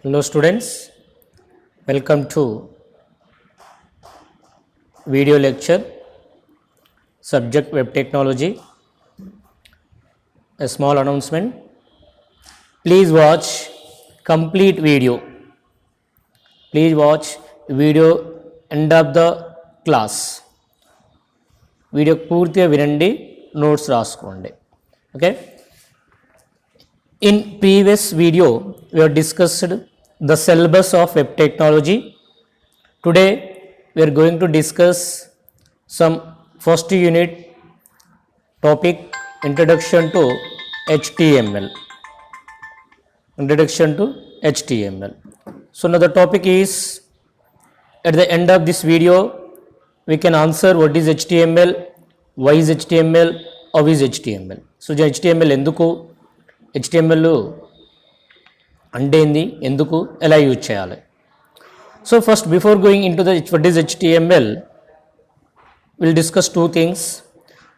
Hello students, welcome to video lecture subject web technology. A small announcement, please watch complete video. Please watch video end of the class. Video పూర్తిగా వినండి, notes రాసుకోండి. Okay, in previous video we have discussed the syllabus of web technology. Today we are going to discuss some first unit topic, introduction to HTML. Introduction to HTML. So now the topic is, at the end of this video we can answer what is HTML, why is HTML, how is HTML. So HTML ఎందుకు, HTML అంటే ఏంది, ఎందుకు, ఎలా use చేయాలి. So first before going in to the what is HTML, we'll discuss two things.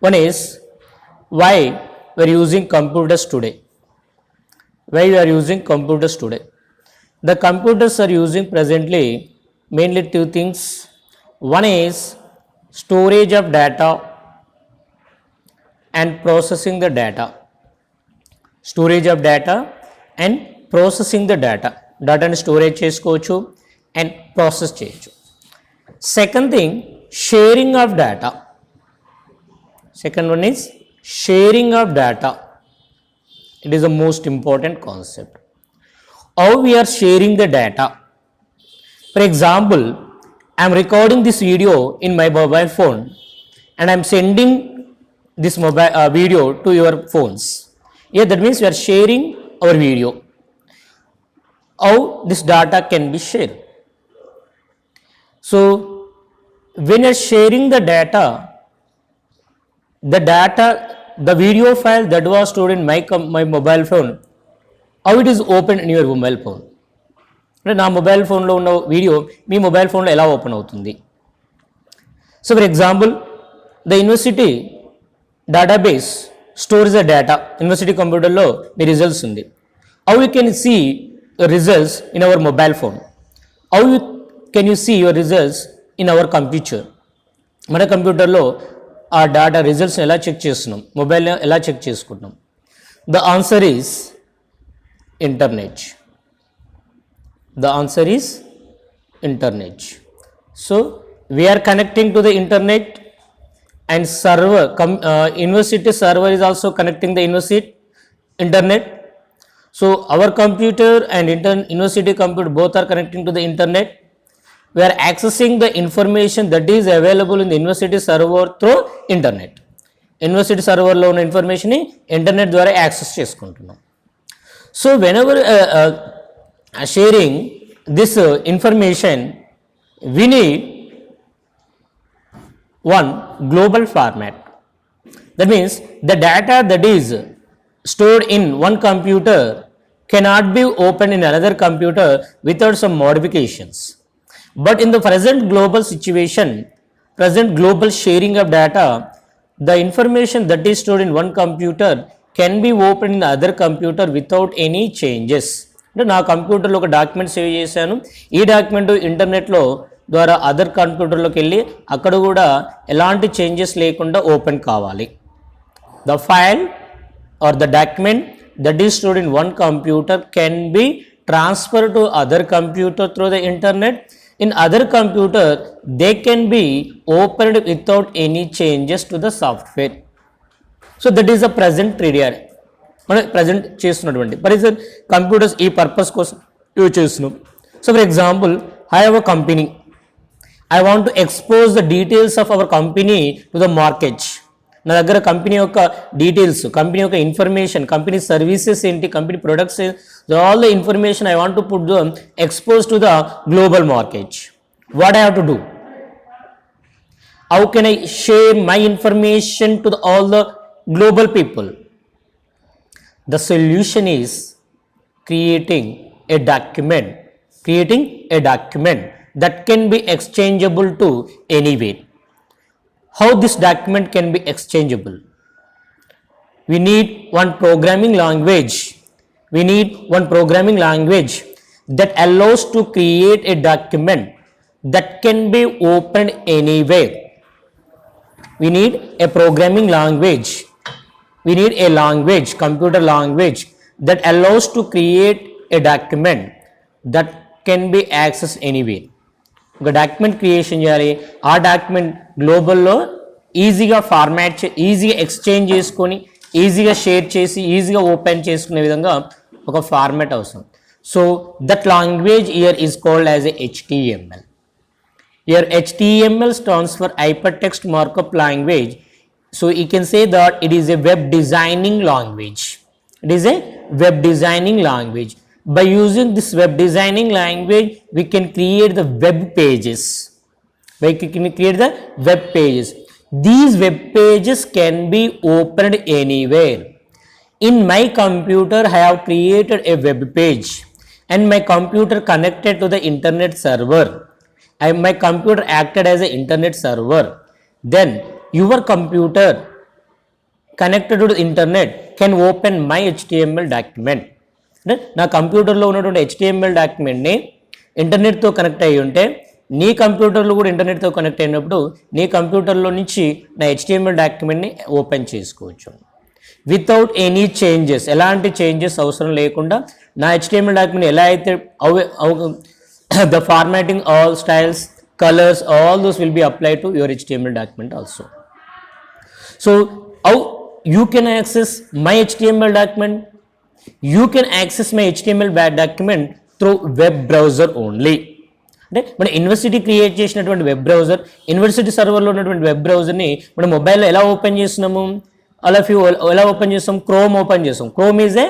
One is why we are using computers today. Why we are using computers today? The computers are using presently mainly two things. One is storage of data and processing the data. Storage of data and processing the data. Data ni storage chesukochu and process cheyochu. Second thing, sharing of data. Second one is sharing of data. It is the most important concept. How we are sharing the data? For example, I am recording this video in my mobile phone and I am sending this mobile video to your phones. Yeah, that means we are sharing our video. How this data can be shared? So when you are sharing the data, the video file that was stored in my mobile phone, how it is opened in your mobile phone? అంటే నా mobile ఫోన్లో ఉన్న video మీ mobile ఫోన్లో ఎలా open అవుతుంది? So for example, the university database stores the data. University కంప్యూటర్లో మీ results ఉంది. How you can see your results in our mobile phone? How you can you see your results in our computer? మన కంప్యూటర్లో ఆ data రిజల్ట్స్ని ఎలా check చేస్తున్నాం, మొబైల్లో ఎలా చెక్ చేసుకుంటున్నాం? The answer is internet. The answer is internet. So we are connecting to the internet, and server university server is also connecting the university internet. So our computer and university computer both are connecting to the internet. We are accessing the information that is available in the university server through internet. University server లో ఉన్న information ని internet ద్వారా access చేసుకుంటున్నాం. So whenever sharing this information, we need one global format. That means the data that is stored in one computer cannot be opened in another computer without some modifications. But in the present global situation, present global sharing of data, the information that is stored in one computer can be opened in the other computer without any changes. అంటే నా కంప్యూటర్లో ఒక document save చేశాను, ఈ document ఇంటర్నెట్లో ద్వారా other కంప్యూటర్లోకి వెళ్ళి అక్కడ కూడా ఎలాంటి చేంజెస్ లేకుండా ఓపెన్ కావాలి. The file or the document that is stored in one computer can be transfer to other computer through the internet. In other computer they can be opened without any changes to the software. So that is the present ట్రీడియర్ మనం present చేస్తున్నటువంటి పరిస్థితి. Computers ఈ purpose కోసం use చేస్తున్నాం. So for example, I have a company, I want to expose the details of our company to the market. నా దగ్గర company యొక్క డీటెయిల్స్, కంపెనీ యొక్క ఇన్ఫర్మేషన్, కంపెనీ సర్వీసెస్ ఏంటి, company products, all the information I want to put the expose to the global market. What I have to do? How can I share my information to all the global people? The solution is creating a document that can be exchangeable to anywhere. How this document can be exchangeable? We need one programming language that allows to create a document that can be opened anywhere. We need a programming language. We need a language, computer language, that allows to create a document that can be accessed anywhere. ఒక document creation చేయాలి, ఆ document గ్లోబల్లో ఈజీగా format ఈజీగా exchange చేసుకొని ఈజీగా share చేసి ఈజీగా open చేసుకునే విధంగా ఒక ఫార్మాట్ అవసరం. So that language year is called as a HTML. Here HTML stands for Hypertext Markup Language. So you can say that it is a web designing language. It is a web designing language. By using this web designing language, we can create the web pages. We can create the web pages. These web pages can be opened anywhere. In my computer, I have created a web page and my computer connected to the internet server. My computer acted as an internet server. Then your computer connected to the internet can open my HTML document. నా కంప్యూటర్లో ఉన్నటువంటి HTML డాక్యుమెంట్ని ఇంటర్నెట్తో connect అయ్యి ఉంటే నీ కంప్యూటర్లో కూడా ఇంటర్నెట్తో connect అయినప్పుడు నీ కంప్యూటర్లో నుంచి నా HTML డాక్యుమెంట్ని ఓపెన్ చేసుకోవచ్చు వితౌట్ ఎనీ చేంజెస్. ఎలాంటి చేంజెస్ అవసరం లేకుండా నా HTML డాక్యుమెంట్ ఎలా అయితే the formatting, all styles, colors, all those will be applied to your HTML document also. So how you can access my HTML document? You can access my HTML document through web browser only. అంటే మన university create చేసినటువంటి web browser, university సర్వర్లో ఉన్నటువంటి web బ్రౌజర్ని మన మొబైల్లో ఎలా open చేస్తున్నాము? ఎలా open చేస్తాం? క్రోమ్ ఓపెన్ చేస్తాం. Chrome is a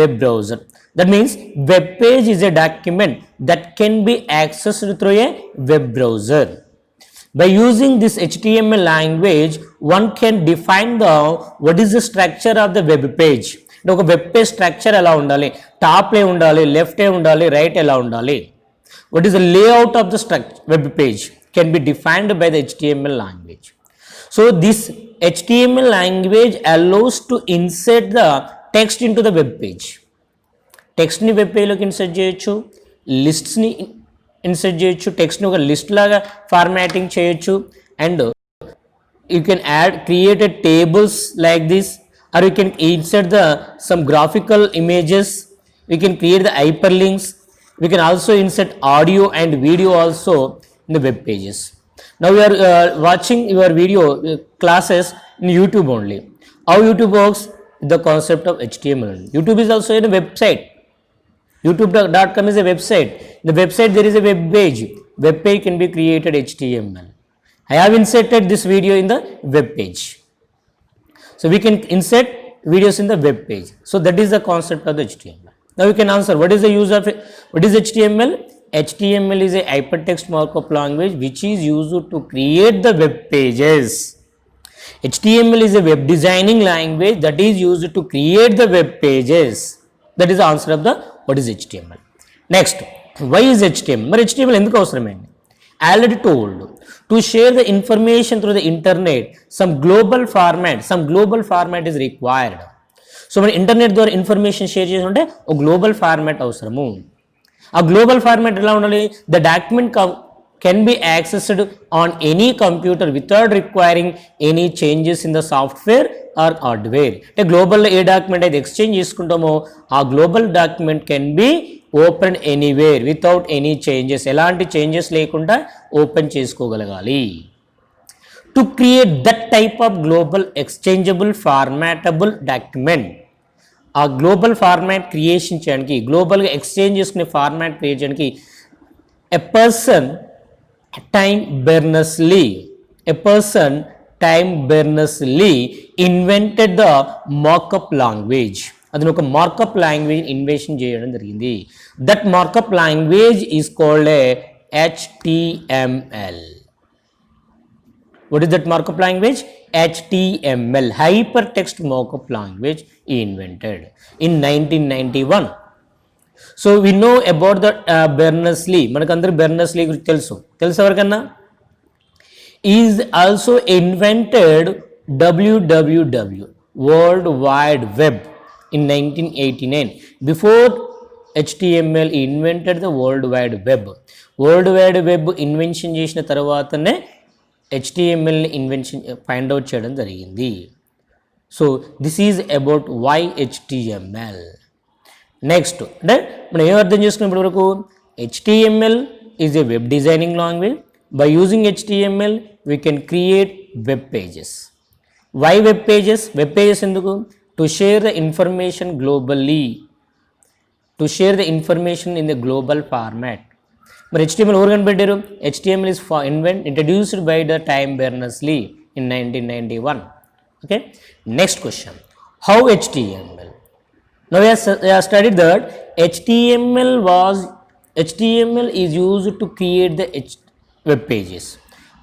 web browser. That means web page is a document that can be accessed through a web browser. By using this HTML language, one can define what is the structure of the web page. ఒక web page structure ఎలా ఉండాలి, top ఏ ఉండాలి, left ఏ ఉండాలి, right ఎలా ఉండాలి, what is the layout of the web page can be defined by the HTML language. So this HTML language allows to insert the text into the web page. టెక్స్ట్ని web పేజ్లోకి insert చేయొచ్చు, లిస్ట్స్ని insert చేయొచ్చు, టెక్స్ట్ని ఒక list లాగా formatting చేయొచ్చు, and you can created tables like this, or you can insert some graphical images, we can create the hyperlinks, we can also insert audio and video also in the web pages. Now you are watching your video classes in YouTube only. How YouTube works? The concept of HTML. YouTube is also a website. youtube.com is a website. In the website there is a web page. Web page can be created HTML. I have inserted this video in the web page. So we can insert videos in the web page. So that is the concept of the HTML. Now you can answer, what is the use of it? What is HTML? HTML is a hypertext markup language which is used to create the web pages. HTML is a web designing language that is used to create the web pages. That is the answer of the what is HTML. Next, why is HTML? మరి HTML ఎందుకు అవసరమైంది? Already told, to share the information through the internet, some global format is required. So మన internet ద్వారా information share చేసుకుంటే ఒక global format అవసరము. ఆ global format ఎలా ఉండాలి? The document can be accessed on any computer without requiring any changes in the software or hardware. అంటే గ్లోబల్లో ఏ document అయితే ఎక్స్చేంజ్ చేసుకుంటామో ఆ global document can be open anywhere without any changes. ఎలాంటి changes లేకుండా open చేసుకోగలగాలి. To create that type of global exchangeable formattable document, ఆ global format creation చేయడానికి, గ్లోబల్గా ఎక్స్చేంజ్ చేసుకునే ఫార్మాట్ క్రియేట్ చేయడానికి a person Time Berners-Lee invented the markup language. అతను ఒక మార్కప్ లాంగ్వేజ్ ఇన్వెన్షన్ చేయడం జరిగింది. That markup language is called a HTML. What is that markup language? HTML, hypertext markup language, he invented in 1991. So we know about the Berners-Lee. మనకందరూ Berners-Lee గురించి తెలుసు ఎవరికన్నా? Is also invented WWW, World Wide Web, in 1989. Before HTML invented the world wide web. World wide web invention చేసిన తర్వాతనే HTMLని invention find out చేయడం జరిగింది. So this is about why HTML. Next అంటే మనం ఏం అర్థం చేసుకున్నాం ఇప్పటి వరకు, HTML is a web designing language. By using HTML we can create web pages. Why web pages? Web pages ఎందుకు? To share the information globally, to share the information in the global format. మరి HTML ఎవరు కనిపెట్టారు? HTML is introduced by the Tim Berners-Lee in 1991. Okay, next question, how HTML? Now we have studied that HTML is used to create the web pages.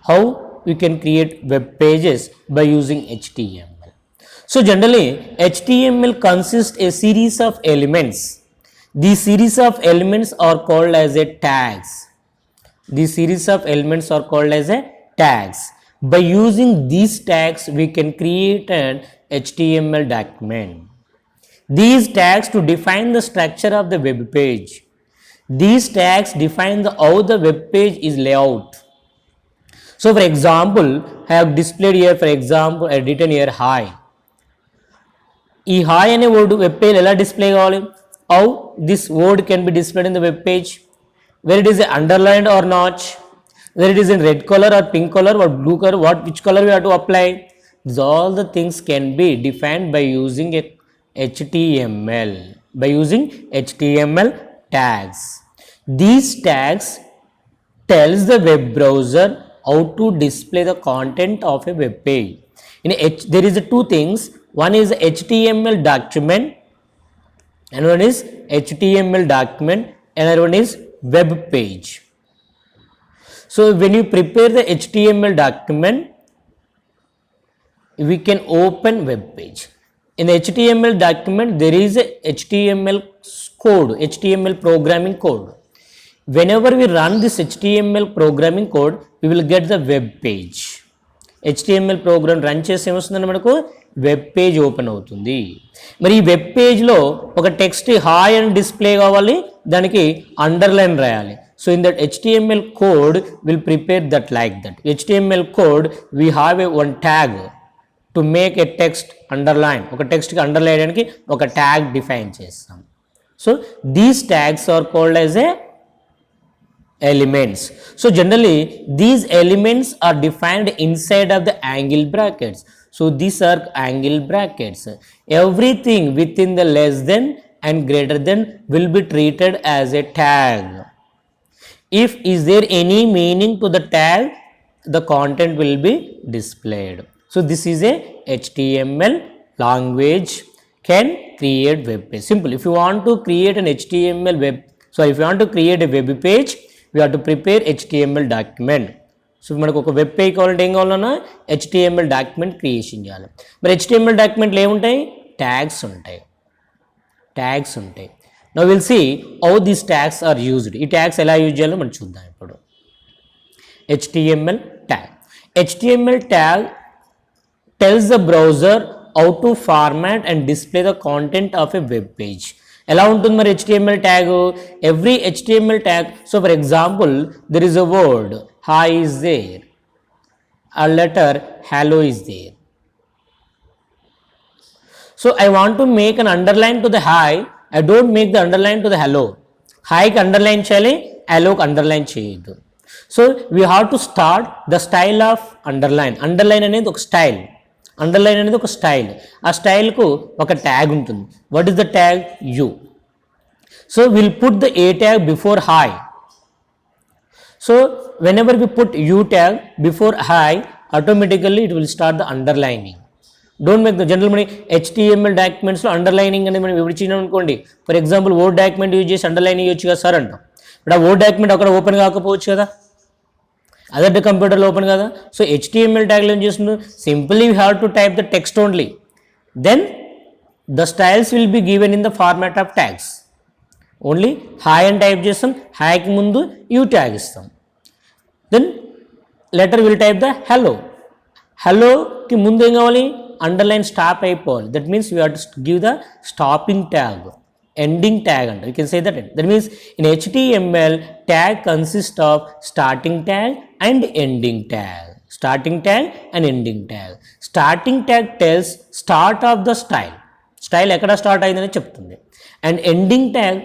How we can create web pages? By using HTML. So generally HTML consists a series of elements. These series of elements are called as a tags. These series of elements are called as a tags. By using these tags we can create an HTML document. These tags to define the structure of the web page. These tags define how the web page is layout. So for example, I have displayed here, for example, I written here hi. ఈ hi అనే word web page ఎలా display కావాలి? How this word can be displayed in the web page? Whether it is underlined or not, whether it is in red colour or pink colour or blue colour, which color we have to apply. These all the things can be defined by using a HTML, by using HTML tags. These tags tells the web browser how to display the content of a web page. There is two things. One is HTML document and one is HTML document, another one is web page. So when you prepare the HTML document, we can open web page. In the HTML document there is a HTML code, HTML programming code. Whenever we run this HTML programming code, we will get the web page. HTML program run చేసి ఏమొస్తుందంటే మనకు web page open అవుతుంది. మరి ఈ web పేజ్లో ఒక text hi అని display కావాలి, దానికి అండర్లైన్ రాయాలి. So in that HTML code will prepare that like that. HTML code we have a one tag to make a text underline. ఒక టెక్స్ట్కి అండర్లైన్ చేయడానికి ఒక ట్యాగ్ డిఫైన్ చేస్తాం. So these tags are called as a elements. So generally these elements are defined inside of the angle brackets. So these are angle brackets. Everything within the less than and greater than will be treated as a tag. If is there any meaning to the tag, the content will be displayed. So this is a HTML language can create web page. Simple. If you want to create an HTML web, so if you want to create a web page, we have to prepare HTML document. So మనకు ఒక web page కావాలంటే ఏం కావాలన్నా HTML document creation చేయాలి. మరి HTML డాక్యుమెంట్లు ఏముంటాయి? Tags ఉంటాయి. ట్యాగ్స్ ఉంటాయి. Now will see how these tags are used. ఈ ట్యాగ్స్ ఎలా యూజ్ చేయాలో మనం చూద్దాం ఇప్పుడు. HTML tag. HTML tag tells the browser how to format and display the content of a web page. ఎలా ఉంటుంది మరి HTML tag? Every HTML tag, so for example there is a word hi is there, a letter hello is there. So I want to make an underline to the hi. I don't make the underline to the hello. Hi ki underline cheyali, hello ki underline cheyadu. So we have to start the style of underline. Underline అనేది ఒక style. Underline అనేది ఒక style. ఆ స్టైల్కు ఒక tag ఉంటుంది. What is the tag? You. So will put the A tag before hi. So whenever we put u tag before hi, automatically it will start the underlining. Don't make the general money HTML documents లో underlining అనేది మనం వివరించినాం అనుకోండి. For example word document use చేసి underlining ఇవ్వచ్చు కదా sir అంటాం. But ఆ word document అక్కడ ఓపెన్ కాకపోవచ్చు కదా, అదర్ కంప్యూటర్లో ఓపెన్ కదా. సో HTML ట్యాగ్లో ఏం చేస్తుంది? Simply you have to type the text only, then the styles will be given in the format of tags. Only hi అని టైప్ చేస్తాం, హాయ్కి ముందు యూ ట్యాగ్ ఇస్తాం. Then letter will type the hello. హలోకి ముందు ఏం కావాలి? అండర్లైన్ స్టాప్ అయిపోవాలి. That means you have to give the stopping tag. ending tag అంట. You can say that. That means in HTML, tag consists of starting tag and ending tag. Starting tag and ending tag. Starting tag tells start of the style. Style ఎక్కడ start అయిందని చెప్తుంది. And ending tag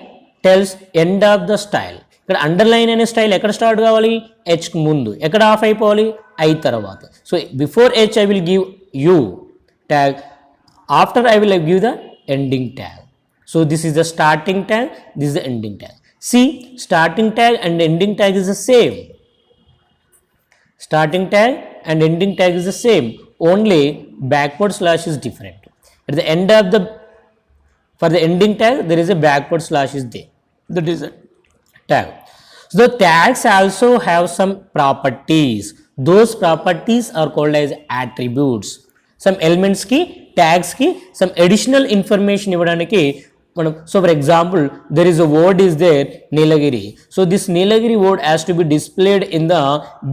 tells end of the style. ఇక్కడ underline అనే style ఎక్కడ start కావాలి? హెచ్కి ముందు. ఎక్కడ ఆఫ్ అయిపోవాలి? ఐ తర్వాత. So before H I will give you tag, after I will give the ending tag. So this is the starting tag, this is the ending tag. See starting tag and ending tag is the same. Starting tag and ending tag is the same, only backward slash is different. At the end of the, for the ending tag there is a backward slash is there, that is a tag. So the tags also have some properties. Those properties are called as attributes. Some elements ki tags ki some additional information ఇవ్వడానికి మనం, so for example there is a word is there Nilagiri. So this Nilagiri word has to be displayed in the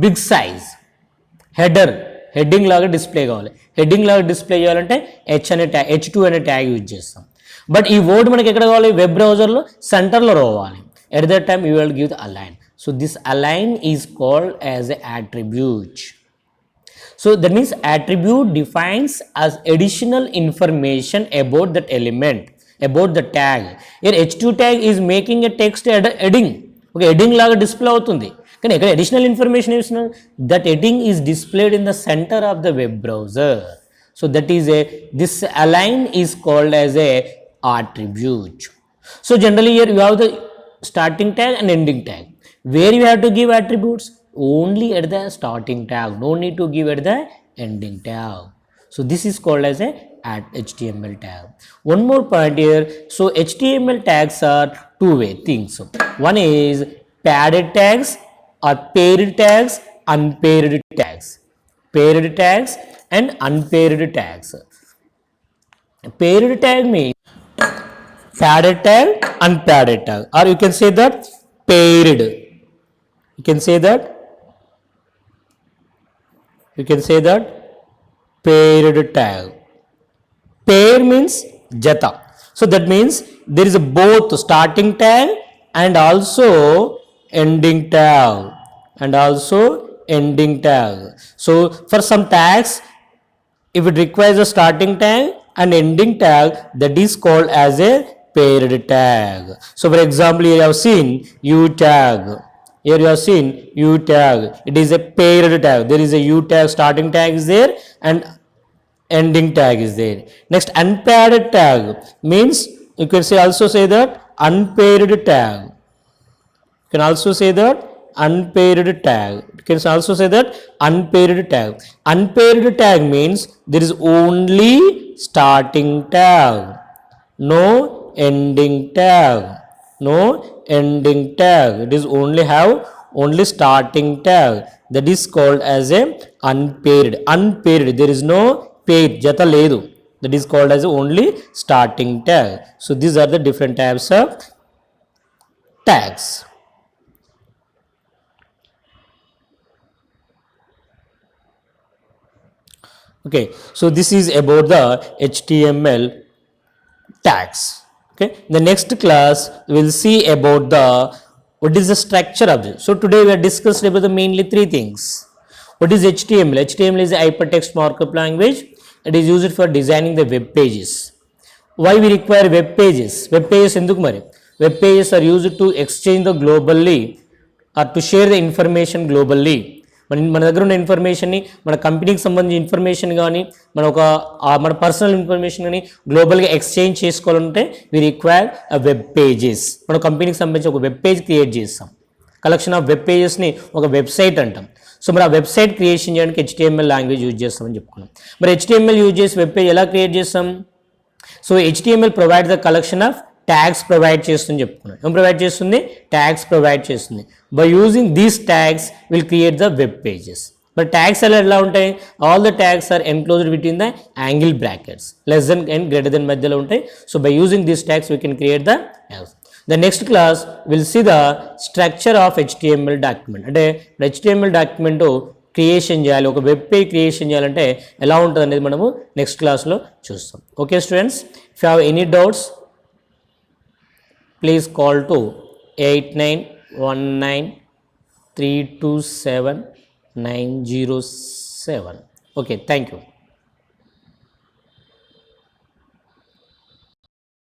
big size. Heading లాగా display కావాలి. Heading లాగా display చేయాలంటే H అనే tag, H2 అనే tag use చేస్తాం. But ఈ word మనకి ఎక్కడ కావాలి? వెబ్ బ్రౌజర్లో సెంటర్లో రావాలి. At that time you will give the align. So this align is called as a attribute. So that means attribute defines as additional information about that element, about the tag. Here H2 tag is making a text heading. Okay, heading లాగా display అవుతుంది. కానీ ఇక్కడ additional information ఇస్తున్నాం. That heading is displayed in the centre of the web browser. So that is a, this align is called as A attribute. So generally here you have the starting tag and ending tag. Where you have to give attributes? Only at the starting tag. No need to give at the ending tag. So this is called as a HTML tag. One more point here. So HTML tags are two-way things. One is padded tags or paired tags, unpaired tags. Paired tags and unpaired tags. Paired tag means padded tag, unpadded tag, or you can say that paired. You can say that. You can say that paired tag. Pair means jata. So that means there is a both starting tag and also ending tag, and also ending tag. So for some tags, if it requires a starting tag and ending tag, that is called as a paired tag. So for example, here you have seen U tag. Here you have seen U tag. It is a paired tag. There is a U tag, starting tag is there and ending tag is there. Next, unpaired tag means you can say also say that unpaired tag. You can also say that unpaired tag. You can also say that unpaired tag. Unpaired tag means there is only starting tag, no ending tag, no ending tag. It is only have only starting tag. That is called as a unpaired. Unpaired, there is no pair, jata ledu. That is called as only starting tag. So these are the different types of tags. Okay, so this is about the HTML tags. Okay, in the next class we will see about the what is the structure of this. So today we have discussed about the mainly three things. What is HTML? HTML is a hypertext markup language. It is used for designing the web pages. Why we require web pages? Web pages enduku mari? Web pages are used to exchange the globally or to share the information globally. మన దగ్గర ఉన్న ఇన్ఫర్మేషన్ని, మన కంపెనీకి సంబంధించిన information కానీ మన personal information కానీ గ్లోబల్గా ఎక్స్చేంజ్ చేసుకోవాలంటే వి రిక్వైర్ వెబ్ పేజెస్. మన కంపెనీకి సంబంధించి ఒక వెబ్ పేజ్ క్రియేట్ చేస్తాం. కలెక్షన్ ఆఫ్ వెబ్ పేజెస్ని ఒక వెబ్సైట్ అంటాం. సో మరి ఆ వెబ్సైట్ క్రియేషన్ చేయడానికి HTML లాంగ్వేజ్ యూజ్ చేస్తామని చెప్పుకున్నాం. మరి HTML యూజ్ చేసి వెబ్ పేజ్ ఎలా క్రియేట్ చేస్తాం? So HTML provide the collection of tags provide చేస్తుంది చెప్పుకున్నాం. ఏం ప్రొవైడ్ చేస్తుంది? ట్యాగ్స్ ప్రొవైడ్ చేస్తుంది. By using these tags will create the web pages. But tags ఎలా ఉంటాయి? All the tags are enclosed between the angle brackets, less than and greater than మధ్యలో ఉంటాయి. So by using these tags we can create the tags. The next class will see the structure of HTML document. అంటే HTML document creation చేయాలి, ఒక web page creation చేయాలంటే ఎలా ఉంటుంది అనేది మనము నెక్స్ట్ క్లాస్లో చూస్తాం. Okay students, if you have any doubts please call to 8919327907. Okay, thank you.